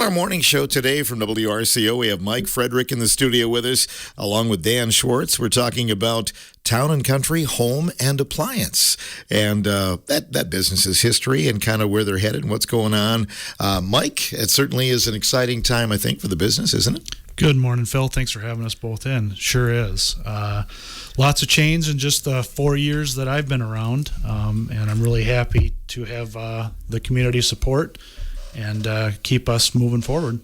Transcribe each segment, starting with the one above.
our morning show today from WRCO, we have Mike Fredrick in the studio with us, along with Dan Schwarz. We're talking about Town and Country Home and Appliance, and that business's history and kind of where they're headed and what's going on. Mike, it certainly is an exciting time, I think, for the business, isn't it? Good morning, Phil. Thanks for having us both in. Sure is. Lots of change in just the 4 years that I've been around, and I'm really happy to have the community support and keep us moving forward.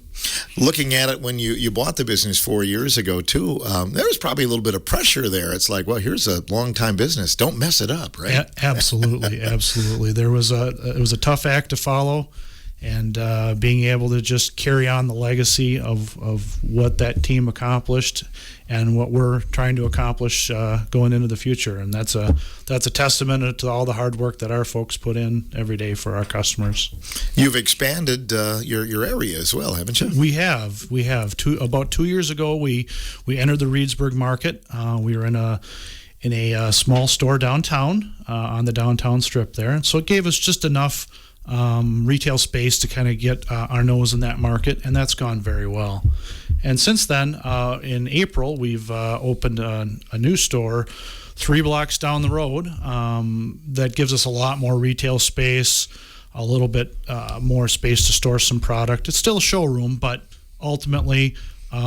Looking at it when you bought the business 4 years ago, too, there was probably a little bit of pressure there. It's like, well, here's a long-time business. Don't mess it up, right? Absolutely, absolutely. It was a tough act to follow. And being able to just carry on the legacy of what that team accomplished and what we're trying to accomplish going into the future. And that's a testament to all the hard work that our folks put in every day for our customers. You've expanded your area as well, haven't you? We have. About 2 years ago, we entered the Reedsburg market. We were in a small store downtown on the downtown strip there. And so it gave us just enough retail space to kind of get our nose in that market, and that's gone very well. And since then, in April, we've opened a new store 3 blocks down the road that gives us a lot more retail space, a little bit more space to store some product. It's still a showroom, but ultimately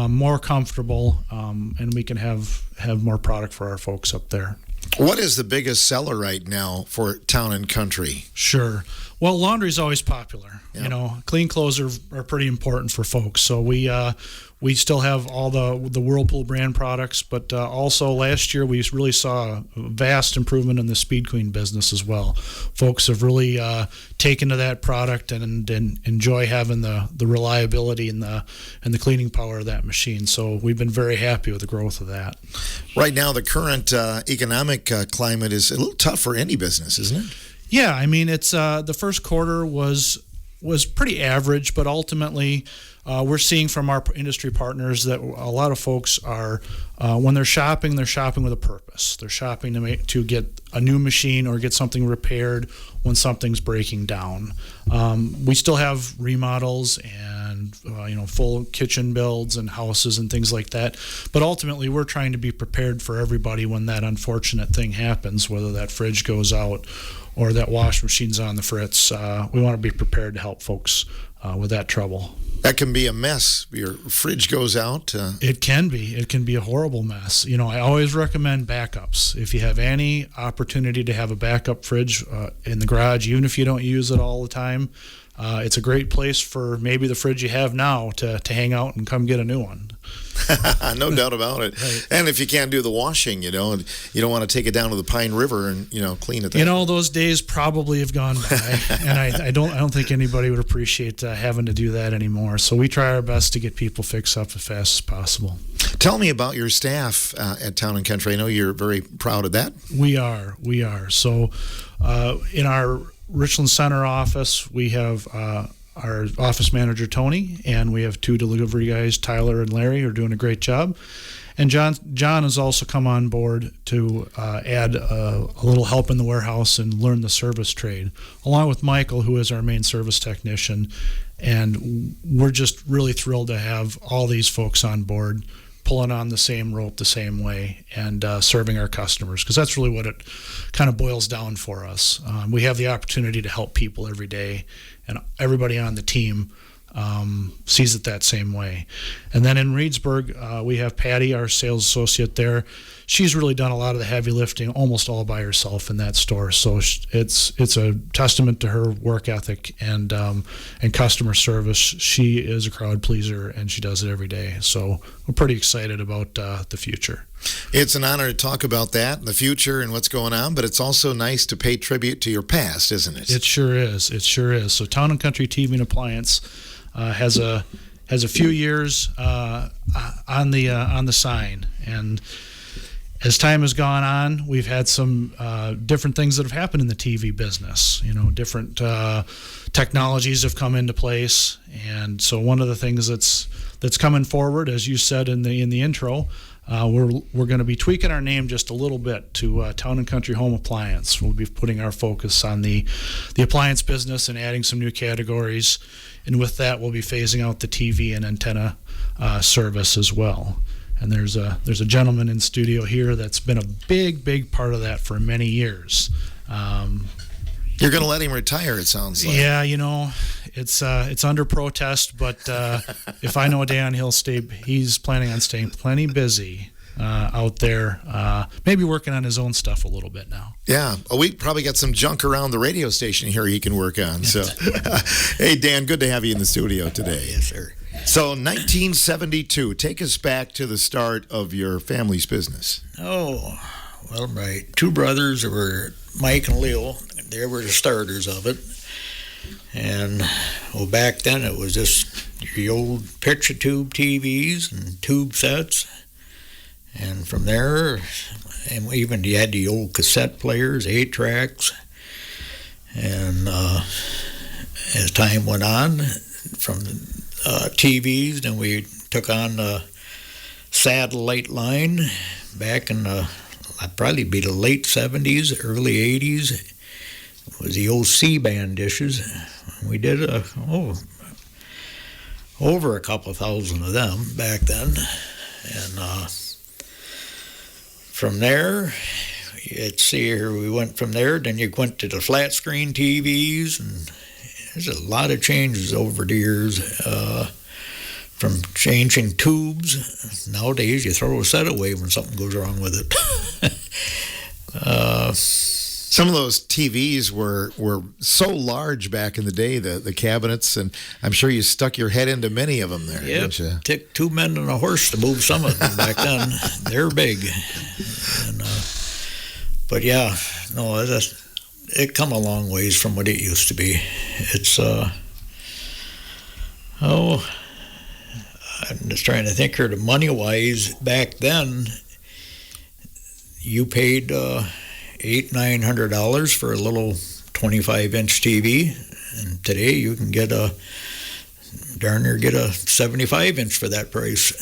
more comfortable, and we can have more product for our folks up there. What is the biggest seller right now for Town and Country? Sure. Well, laundry's always popular. Yeah. You know, clean clothes are pretty important for folks. So we still have all the Whirlpool brand products, but also last year we really saw a vast improvement in the Speed Queen business as well. Folks have really taken to that product and enjoy having the reliability and the cleaning power of that machine. So we've been very happy with the growth of that. Right now, the current economic climate is a little tough for any business, isn't it? Yeah, I mean, it's the first quarter was pretty average, but ultimately we're seeing from our industry partners that a lot of folks are, when they're shopping with a purpose. They're shopping to get a new machine or get something repaired when something's breaking down. We still have remodels and full kitchen builds and houses and things like that, but ultimately we're trying to be prepared for everybody when that unfortunate thing happens, whether that fridge goes out or that wash machine's on the fritz. We want to be prepared to help folks with that trouble. That can be a mess. Your fridge goes out. It can be. It can be a horrible mess. You know, I always recommend backups. If you have any opportunity to have a backup fridge in the garage, even if you don't use it all the time, it's a great place for maybe the fridge you have now to hang out and come get a new one. No doubt about it. Right. And if you can't do the washing, you don't want to take it down to the Pine River and clean it. Those days probably have gone by, and I don't think anybody would appreciate having to do that anymore. So we try our best to get people fixed up as fast as possible. Tell me about your staff at Town and Country. I know you're very proud of that. We are. So in our Richland Center office, we have our office manager, Tony, and we have 2 delivery guys, Tyler and Larry, who are doing a great job. And John has also come on board to add a little help in the warehouse and learn the service trade, along with Michael, who is our main service technician. And we're just really thrilled to have all these folks on board, pulling on the same rope the same way and serving our customers, because that's really what it kind of boils down for us. We have the opportunity to help people every day, and everybody on the team sees it that same way. And then in Reedsburg, we have Patty, our sales associate there. She's really done a lot of the heavy lifting, almost all by herself in that store. So it's a testament to her work ethic and customer service. She is a crowd pleaser, and she does it every day. So we're pretty excited about the future. It's an honor to talk about that, the future, and what's going on, but it's also nice to pay tribute to your past, isn't it? It sure is. It sure is. So Town and Country TV and Appliance has a few years on the sign, and as time has gone on, we've had some different things that have happened in the TV business. Different technologies have come into place, and so one of the things that's coming forward, as you said in the intro, we're going to be tweaking our name just a little bit to Town and Country Home Appliance. We'll be putting our focus on the appliance business and adding some new categories. and with that, we'll be phasing out the TV and antenna service as well. And there's a gentleman in studio here that's been a big part of that for many years. You're going to let him retire, it sounds like. Yeah, it's under protest, but if I know Dan, he's planning on staying plenty busy out there, maybe working on his own stuff a little bit now. Yeah, we probably got some junk around the radio station here he can work on. So, hey, Dan, good to have you in the studio today. Yes, sir. So, 1972, take us back to the start of your family's business. Oh, well, my two brothers were Mike and Leo. They were the starters of it. And, back then it was just the old picture tube TVs and tube sets. And from there, and even you had the old cassette players, 8-tracks. And as time went on, from TVs, then we took on the satellite line back in I'd probably be the late 70s, early 80s. It was the old C-band dishes. We did over a couple thousand of them back then. And from there, let's see here, we went from there, then you went to the flat screen TVs, and there's a lot of changes over the years. From changing tubes, nowadays you throw a set away when something goes wrong with it. Some of those TVs were so large back in the day, the cabinets, and I'm sure you stuck your head into many of them there, didn't you? Took 2 men and a horse to move some of them back then. They're big. And, but yeah, no, it come a long ways from what it used to be. It's, I'm just trying to think here, the money-wise, back then, you paid $800-900 for a little 25-inch TV, and today you can get a 75-inch for that price.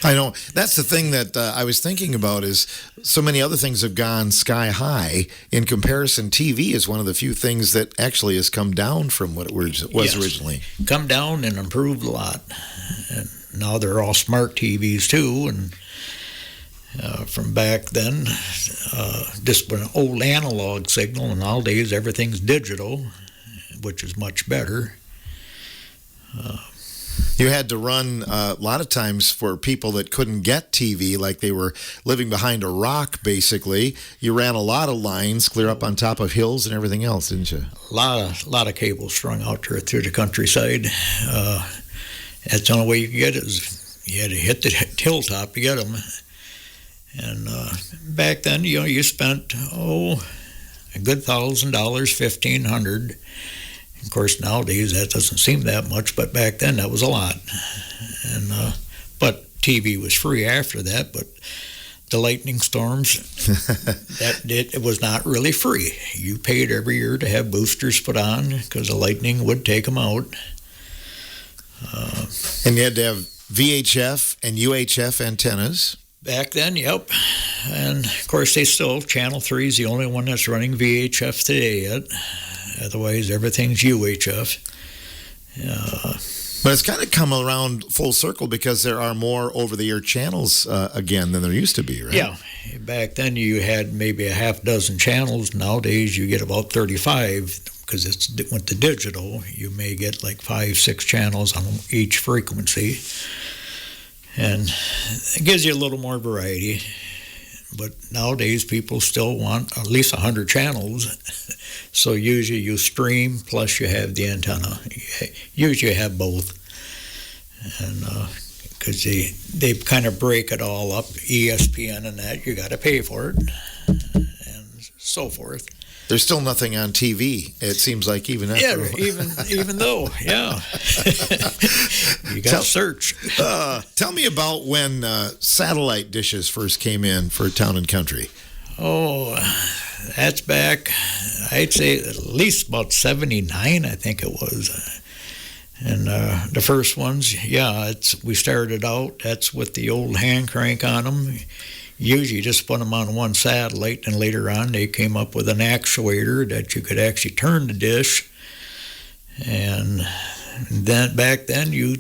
I know. That's the thing that I was thinking about is so many other things have gone sky high. In comparison, TV is one of the few things that actually has come down from what it was originally. Come down and improved a lot. And now they're all smart TVs too, and from back then, just an old analog signal, and nowadays everything's digital, which is much better. You had to run a lot of times for people that couldn't get TV, like they were living behind a rock, basically. You ran a lot of lines clear up on top of hills and everything else, didn't you? A lot of cables strung out there through the countryside. That's the only way you could get it. You had to hit the hilltop to get them. And back then, you spent a good $1,000, $1,500. Of course, nowadays that doesn't seem that much, but back then that was a lot. And but TV was free after that. But the lightning storms, it was not really free. You paid every year to have boosters put on because the lightning would take them out. And you had to have VHF and UHF antennas. Back then, yep. And, of course, Channel 3 is the only one that's running VHF today yet. Otherwise, everything's UHF. But it's kind of come around full circle because there are more over-the-air channels again than there used to be, right? Yeah. Back then, you had maybe a half dozen channels. Nowadays, you get about 35 because it's with the digital. You may get like 5-6 channels on each frequency. And it gives you a little more variety. But nowadays, people still want at least 100 channels. So usually you stream, plus you have the antenna. Usually you have both. And because they kind of break it all up, ESPN and that, you got to pay for it, and so forth. There's still nothing on TV, it seems like, even after. Yeah, even though, yeah. You got to search. Tell me about when satellite dishes first came in for Town and Country. Oh, that's back, I'd say at least about 79, I think it was. And the first ones, we started out, that's with the old hand crank on them. Usually you just put them on one satellite, and later on they came up with an actuator that you could actually turn the dish. And then back then you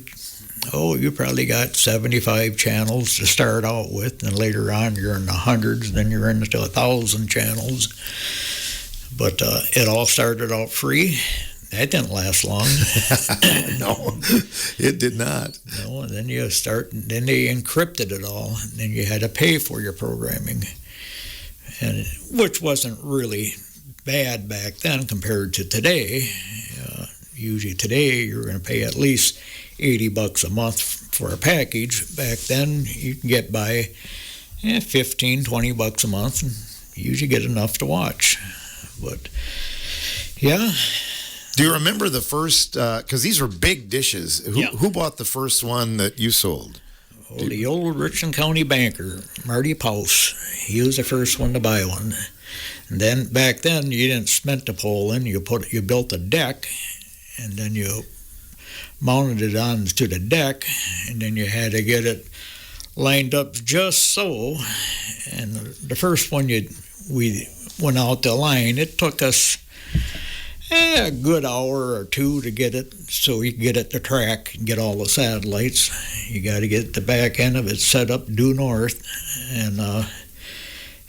probably got 75 channels to start out with, and later on you're in the hundreds, then you're into 1,000 channels. But it all started out free. That didn't last long. No, it did not. No, and then then they encrypted it all, and then you had to pay for your programming, and which wasn't really bad back then compared to today. Usually today you're going to pay at least $80 a month for a package. Back then you can get by $15-20 a month, and you usually get enough to watch. But yeah. Do you remember the first, because these were big dishes, who bought the first one that you sold? Well, the old Richland County banker, Marty Paus, he was the first one to buy one. And then back then you didn't cement the pole in, you built a deck, and then you mounted it onto the deck, and then you had to get it lined up just so. And the first one we went out the line, it took us a good hour or two to get it so you can get it to track and get all the satellites. You got to get the back end of it set up due north, and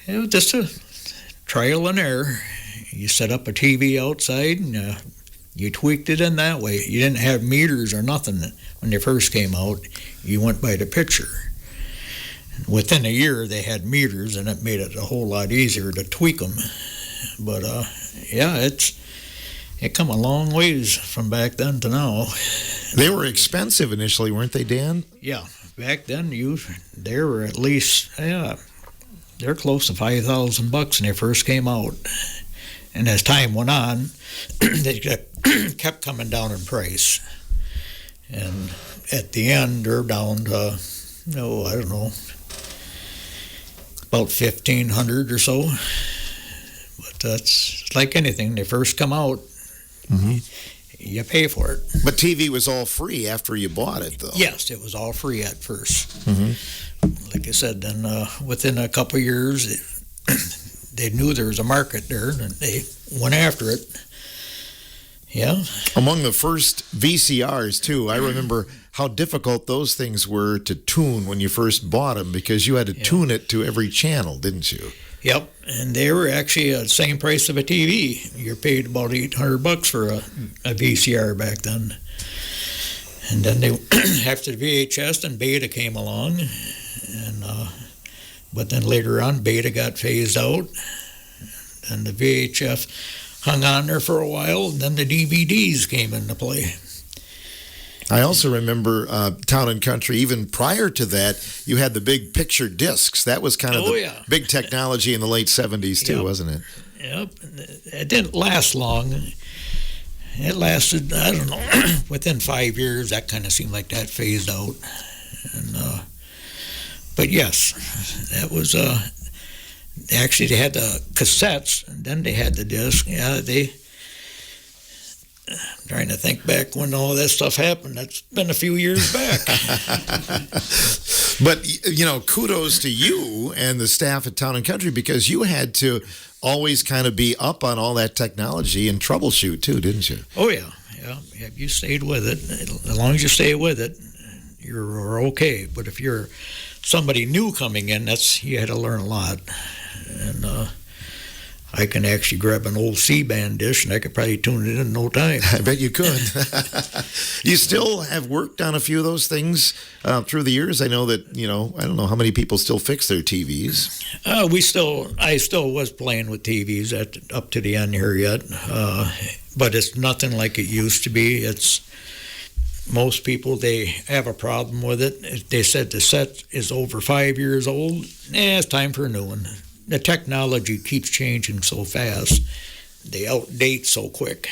it was just a trial and error. You set up a TV outside, and you tweaked it in that way. You didn't have meters or nothing when they first came out. You went by the picture. Within a year, they had meters, and it made it a whole lot easier to tweak them. But it come a long ways from back then to now. They were expensive initially, weren't they, Dan? Yeah, back then they were at least they're close to $5,000 when they first came out, and as time went on, they kept coming down in price, and at the end they're down to I don't know, about $1,500 or so. But that's like anything. They first come out, you pay for it. But TV was all free after you bought it, though. Yes, it was all free at first. Like I said, then within a couple of years, they knew there was a market there, and they went after it. Yeah. Among the first VCRs, too, I remember how difficult those things were to tune when you first bought them, because you had to tune it to every channel, didn't you? Yep, and they were actually the same price of a TV. You paid about $800 for a VCR back then. And then after the VHS, and Beta came along, and but then later on, Beta got phased out, and the VHF hung on there for a while, and then the DVDs came into play. I also remember Town and Country. Even prior to that, you had the big picture discs. That was kind of big technology in the late 70s, too, wasn't it? Yep. It didn't last long. It lasted, I don't know, within 5 years, that kind of seemed like that phased out. And, but yes, that was, actually they had the cassettes, and then they had the disc. Yeah, I'm trying to think back when all that stuff happened. That's been a few years back. But, kudos to you and the staff at Town and Country, because you had to always kind of be up on all that technology and troubleshoot, too, didn't you? Oh, yeah. You stayed with it. As long as you stay with it, you're okay. But if you're somebody new coming in, you had to learn a lot. And I can actually grab an old C-band dish, and I could probably tune it in no time. I bet you could. You still have worked on a few of those things through the years. I know that, I don't know how many people still fix their TVs. I still was playing with TVs up to the end here yet, but it's nothing like it used to be. Most people, they have a problem with it. If they said the set is over 5 years old, it's time for a new one. The technology keeps changing so fast. They outdate so quick.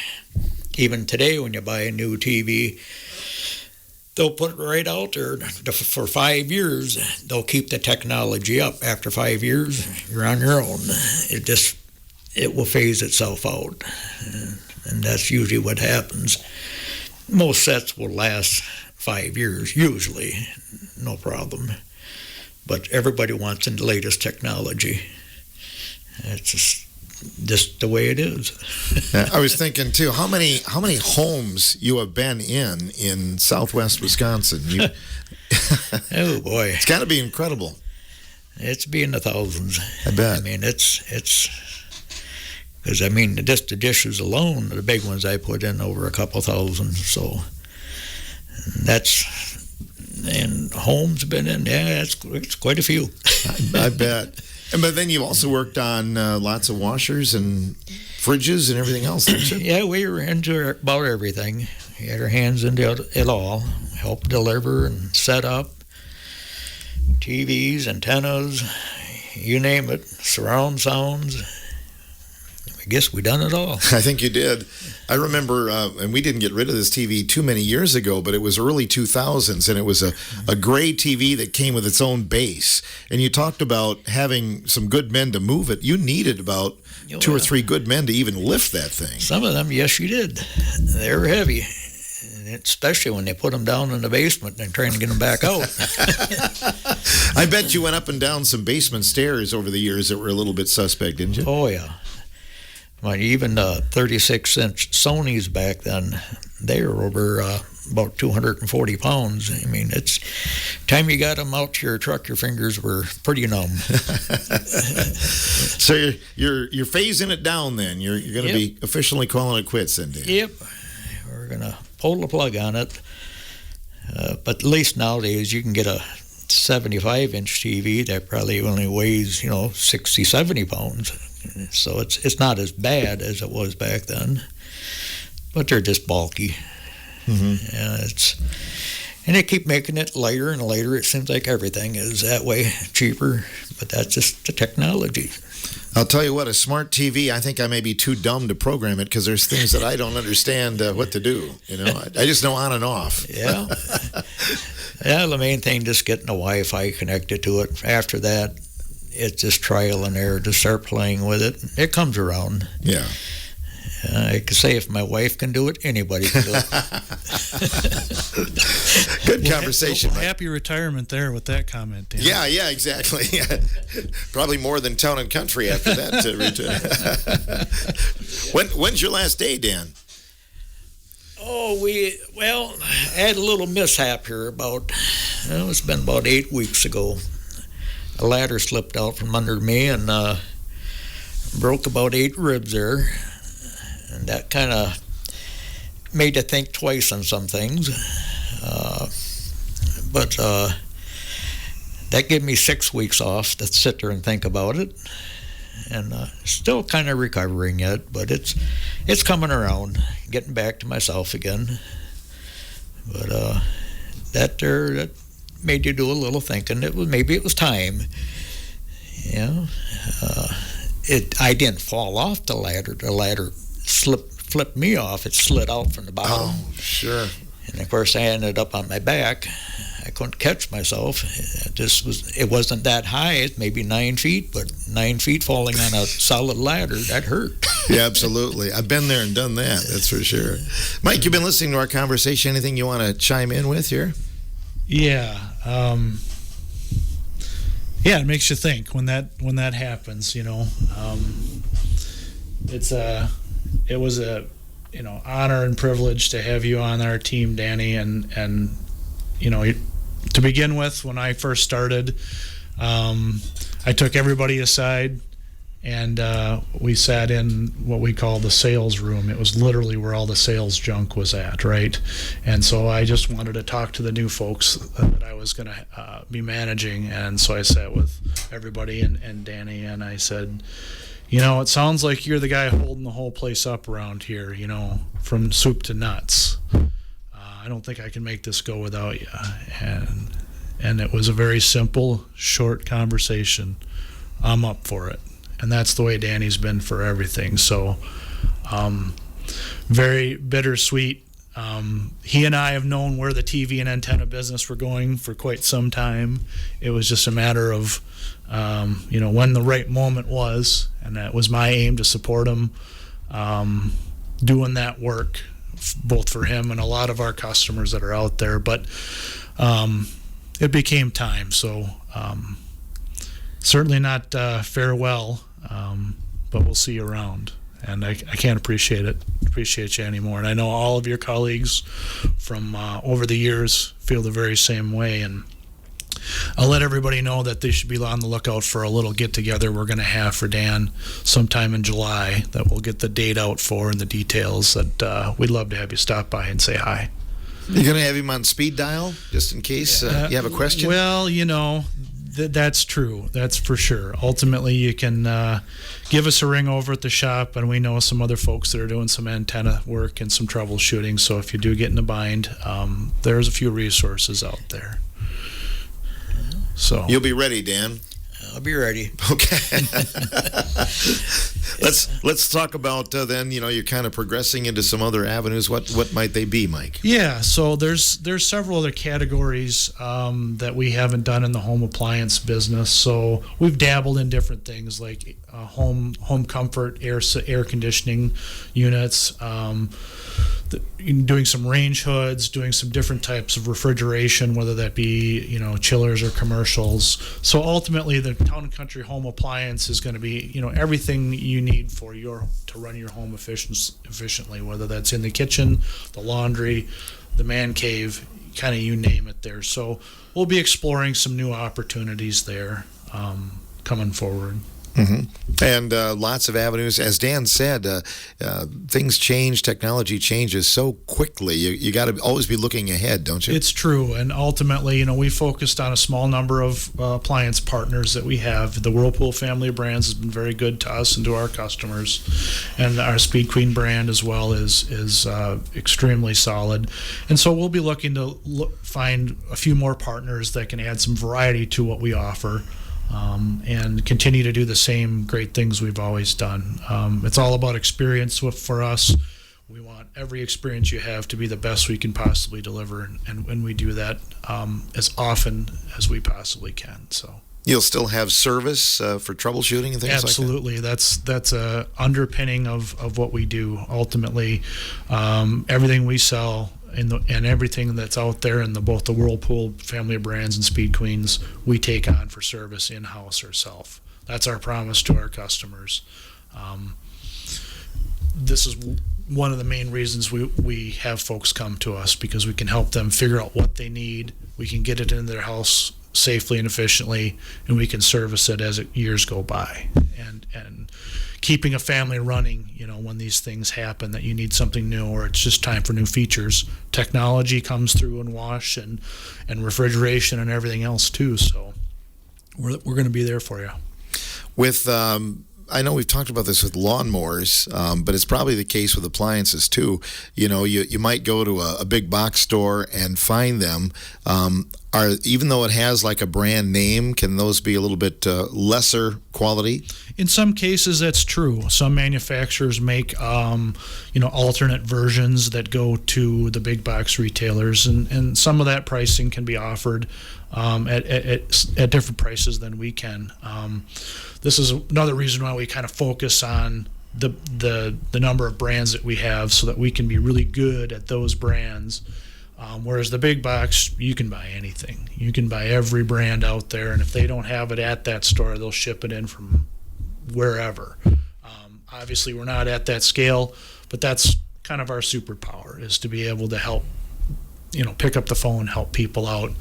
Even today, when you buy a new TV, they'll put it right out there for 5 years. They'll keep the technology up. After 5 years, you're on your own. It will phase itself out. And that's usually what happens. Most sets will last 5 years, usually, no problem. But everybody wants the latest technology. It's just just the way it is. I was thinking too, how many homes you have been in Southwest Wisconsin? Oh boy, it's got to be incredible. It's be in the thousands. I bet. I mean, it's because just the dishes alone, the big ones I put in over a couple thousand. So and homes been in. Yeah, it's quite a few. I bet. But then you also worked on lots of washers and fridges and everything else, didn't you? Yeah, we were into about everything. We had our hands into it all. Help deliver and set up TVs, antennas, you name it, surround sounds. I guess we done it all. I think you did. I remember, and we didn't get rid of this TV too many years ago, but it was early 2000s, and it was a gray TV that came with its own base. And you talked about having some good men to move it. You needed about 2 or 3 good men to even lift that thing. Some of them, yes, you did. They were heavy, and especially when they put them down in the basement and trying to get them back out. I bet you went up and down some basement stairs over the years that were a little bit suspect, didn't you? Oh, yeah. Well, even 36-inch Sonys back then, they were over about 240 pounds. I mean, it's time you got them out to your truck, your fingers were pretty numb. So you're phasing it down then. You're going to be officially calling it quits then, Dan. Yep, we're going to pull the plug on it. But at least nowadays you can get a 75-inch TV that probably only weighs 60, 70 pounds. So it's not as bad as it was back then, but they're just bulky. Mm-hmm. And they keep making it lighter and lighter. It seems like everything is that way, cheaper, but that's just the technology. I'll tell you what, a smart TV, I think I may be too dumb to program it because there's things that I don't understand what to do. I just know on and off. Yeah. Yeah, the main thing, just getting the Wi-Fi connected to it. After that, it's just trial and error to start playing with it. It comes around. Yeah. I could say if my wife can do it, anybody can do it. Good conversation. Well, happy retirement there with that comment, Dan. Yeah, exactly. Probably more than Town and Country after that return. When's your last day, Dan? Oh, I had a little mishap here it's been about 8 weeks ago. A ladder slipped out from under me and broke about 8 ribs there. And that kind of made you think twice on some things. But that gave me 6 weeks off to sit there and think about it. And still kind of recovering yet, but it's coming around, getting back to myself again. But that made you do a little thinking. Maybe it was time. I didn't fall off the ladder. The ladder flipped me off. It slid out from the bottom. Oh, sure. And of course, I ended up on my back. I couldn't catch myself. It wasn't that high. It's maybe 9 feet, but 9 feet falling on a solid ladder, that hurt. Yeah, absolutely. I've been there and done that. That's for sure. Mike, you've been listening to our conversation. Anything you want to chime in with here? Yeah. It makes you think when that happens. It was a honor and privilege to have you on our team, Danny, and to begin with, when I first started, I took everybody aside and we sat in what we call the sales room. It was literally where all the sales junk was at, right? And so I just wanted to talk to the new folks that I was going to be managing, and so I sat with everybody and Danny, and I said, it sounds like you're the guy holding the whole place up around here, from soup to nuts. I don't think I can make this go without you. And it was a very simple, short conversation. I'm up for it. And that's the way Danny's been for everything. So very bittersweet. He and I have known where the TV and antenna business were going for quite some time. It was just a matter of, when the right moment was, and that was my aim to support him doing that work, both for him and a lot of our customers that are out there. But it became time, so certainly not farewell, but we'll see you around. And I can't appreciate you anymore. And I know all of your colleagues from over the years feel the very same way. And I'll let everybody know that they should be on the lookout for a little get-together we're going to have for Dan sometime in July that we'll get the date out for and the details that we'd love to have you stop by and say hi. You're going to have him on speed dial just in case you have a question? Well, that's true. That's for sure. Ultimately, you can give us a ring over at the shop, and we know some other folks that are doing some antenna work and some troubleshooting. So if you do get in a bind, there's a few resources out there. So you'll be ready, Dan. I'll be ready. Okay. Let's talk about then. You're kind of progressing into some other avenues. What might they be, Mike? Yeah. So there's several other categories that we haven't done in the home appliance business. So we've dabbled in different things like home comfort, air conditioning units. Doing some range hoods, doing some different types of refrigeration, whether that be chillers or commercials. So ultimately, the Town and Country Home Appliance is going to be everything you need to run your home efficiently, whether that's in the kitchen, the laundry, the man cave, kind of you name it there. So we'll be exploring some new opportunities there coming forward. Mm-hmm. And lots of avenues. As Dan said, things change, technology changes so quickly. You got to always be looking ahead, don't you? It's true. And ultimately, we focused on a small number of appliance partners that we have. The Whirlpool family of brands has been very good to us and to our customers. And our Speed Queen brand as well is extremely solid. And so we'll be looking to find a few more partners that can add some variety to what we offer. And continue to do the same great things we've always done. It's all about experience for us. We want every experience you have to be the best we can possibly deliver, and when we do that as often as we possibly can. So you'll still have service for troubleshooting and things absolutely. like that? That's a underpinning of what we do. Ultimately, everything we sell and everything that's out there in both the Whirlpool family of brands and Speed Queens, we take on for service in-house ourselves. That's our promise to our customers. This is one of the main reasons we have folks come to us, because we can help them figure out what they need. We can get it in their house safely and efficiently, and we can service it as years go by. And keeping a family running, when these things happen that you need something new or it's just time for new features, technology comes through and wash and refrigeration and everything else too. So we're going to be there for you. With I know we've talked about this with lawnmowers, but it's probably the case with appliances too. You might go to a big box store and find them. Even though it has like a brand name, can those be a little bit lesser quality? In some cases, that's true. Some manufacturers make alternate versions that go to the big box retailers, and some of that pricing can be offered at different prices than we can. This is another reason why we kind of focus on the number of brands that we have, so that we can be really good at those brands. Whereas the big box, you can buy anything. You can buy every brand out there, and if they don't have it at that store, they'll ship it in from wherever. Obviously, we're not at that scale, but that's kind of our superpower, is to be able to help, pick up the phone, help people out,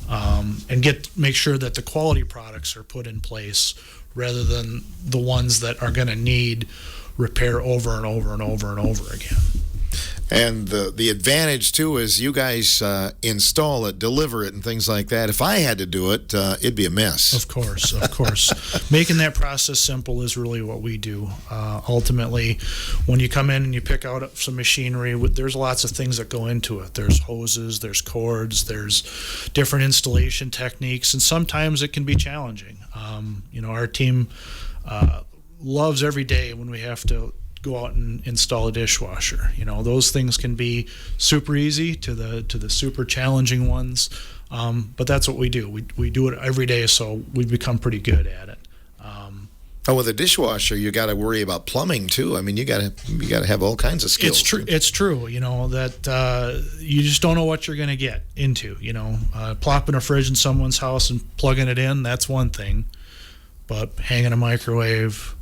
and make sure that the quality products are put in place, rather than the ones that are going to need repair over and over and over and over again. And the advantage, too, is you guys install it, deliver it, and things like that. If I had to do it, it'd be a mess. Of course. Making that process simple is really what we do. Ultimately, when you come in and you pick out some machinery, there's lots of things that go into it. There's hoses, there's cords, there's different installation techniques, and sometimes it can be challenging. Our team loves every day when we have to go out and install a dishwasher. Those things can be super easy to the super challenging ones, but that's what we do. We do it every day, so we've become pretty good at it. With a dishwasher, you got to worry about plumbing too. I mean, you got to have all kinds of skills. It's true. That you just don't know what you're going to get into. Plopping a fridge in someone's house and plugging it in, that's one thing, but hanging a microwave,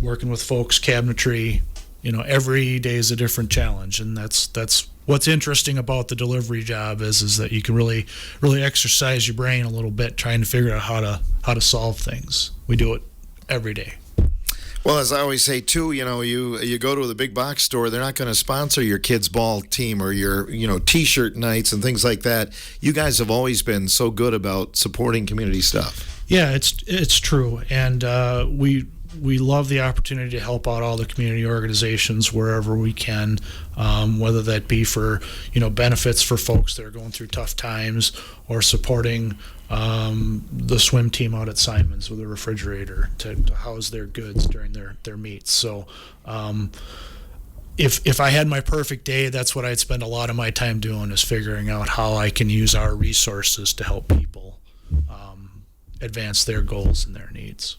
working with folks, cabinetry. Every day is a different challenge, and that's what's interesting about the delivery job is that you can really exercise your brain a little bit trying to figure out how to solve things. We do it every day. Well, as I always say too, you go to the big box store, they're not going to sponsor your kids' ball team or your T-shirt nights and things like that. You guys have always been so good about supporting community stuff. Yeah, it's true, and we love the opportunity to help out all the community organizations wherever we can, whether that be for benefits for folks that are going through tough times, or supporting the swim team out at Simon's with a refrigerator to house their goods during their meets. So if I had my perfect day, that's what I'd spend a lot of my time doing, is figuring out how I can use our resources to help people advance their goals and their needs.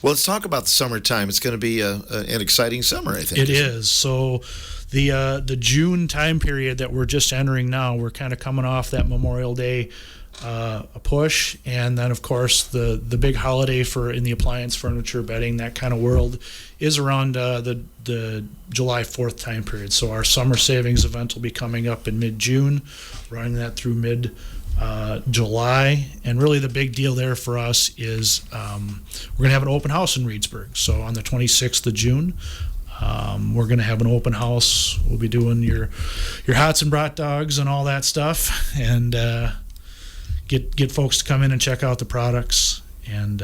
Well, let's talk about the summertime. It's going to be an exciting summer, I think. It is. So the June time period that we're just entering now, we're kind of coming off that Memorial Day a push, and then of course the big holiday in the appliance, furniture, bedding, that kind of world is around the July 4th time period. So our summer savings event will be coming up in mid-June, running that through mid-July, and really the big deal there for us is we're going to have an open house in Reedsburg. So on the 26th of June, we're going to have an open house. We'll be doing your hots and brat dogs and all that stuff, and get folks to come in and check out the products, and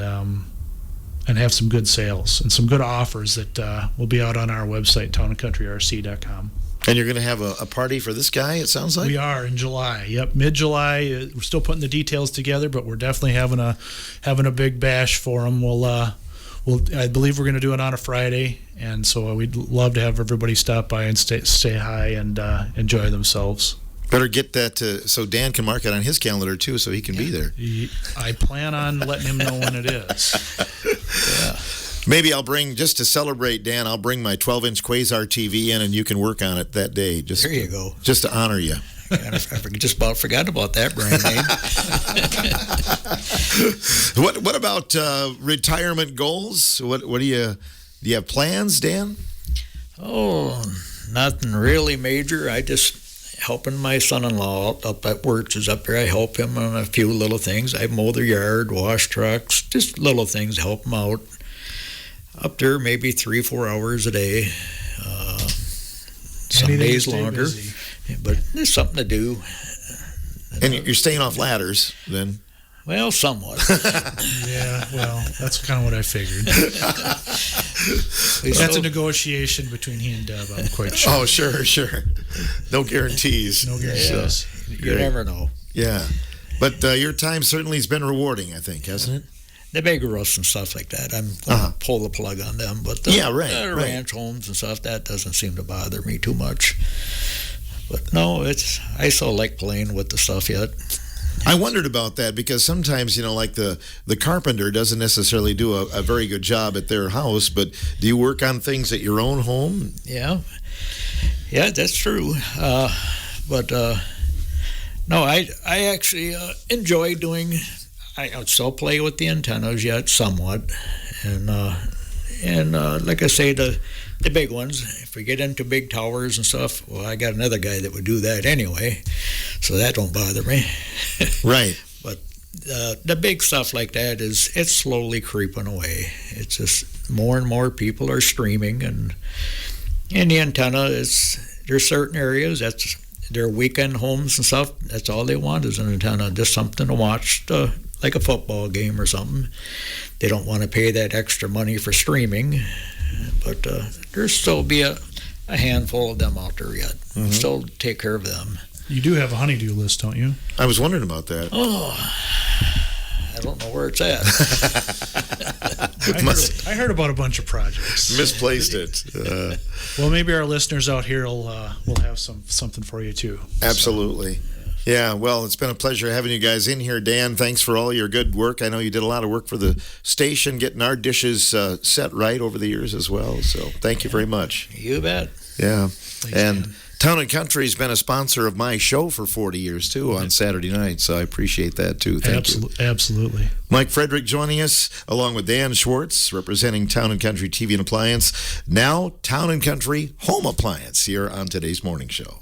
have some good sales and some good offers that will be out on our website, townandcountryrc.com. And you're going to have a party for this guy, it sounds like? We are in July. Yep, mid-July. We're still putting the details together, but we're definitely having a big bash for him. I believe we're going to do it on a Friday, and so we'd love to have everybody stop by and say hi and enjoy themselves. Better get that so Dan can mark it on his calendar too, so he can be there. I plan on letting him know when it is. Yeah. Maybe I'll bring, just to celebrate, Dan, I'll bring my 12-inch Quasar TV in, and you can work on it that day. There you go. Just to honor you. I just about forgot about that brand name. What about retirement goals? What do you have plans, Dan? Oh, nothing really major. I just helping my son-in-law up at Wirtz's up there. I help him on a few little things. I mow their yard, wash trucks, just little things, help him out. Up there, maybe 3-4 hours a day. Some days longer, but there's something to do. And you're staying off ladders then? Well, somewhat. Yeah, well, that's kind of what I figured. That's a negotiation between he and Deb, I'm quite sure. Oh, sure. No guarantees. No guarantees. You never know. Yeah. But your time certainly has been rewarding, I think, hasn't it? The big roasts and stuff like that, I'm going to pull the plug on them. But the ranch homes and stuff, that doesn't seem to bother me too much. But no, I still like playing with the stuff yet. I wondered about that because sometimes, like the carpenter doesn't necessarily do a very good job at their house, but do you work on things at your own home? Yeah, that's true. But no, I actually enjoy doing. I still play with the antennas yet somewhat, and like I say, the big ones. If we get into big towers and stuff, well, I got another guy that would do that anyway, so that don't bother me. Right. But the big stuff like that it's slowly creeping away. It's just more and more people are streaming, and the antenna there's certain areas that's their weekend homes and stuff. That's all they want is an antenna, just something to watch, like a football game or something. They don't want to pay that extra money for streaming, but there's still be a handful of them out there yet. Mm-hmm. Still take care of them. You do have a honeydew list, don't you? I was wondering about that. Oh, I don't know where it's at. I heard about a bunch of projects. Misplaced it. Well, maybe our listeners out here will have something for you too. Absolutely. So. Yeah, well, it's been a pleasure having you guys in here. Dan, thanks for all your good work. I know you did a lot of work for the station, getting our dishes set right over the years as well. So thank you very much. You bet. Yeah. Thanks, and Dan. Town and Country's been a sponsor of my show for 40 years, too, on Saturday night, so I appreciate that, too. Thank you. Absolutely. Mike Fredrick joining us, along with Dan Schwarz, representing Town and Country TV and Appliance. Now, Town and Country Home Appliance here on today's morning show.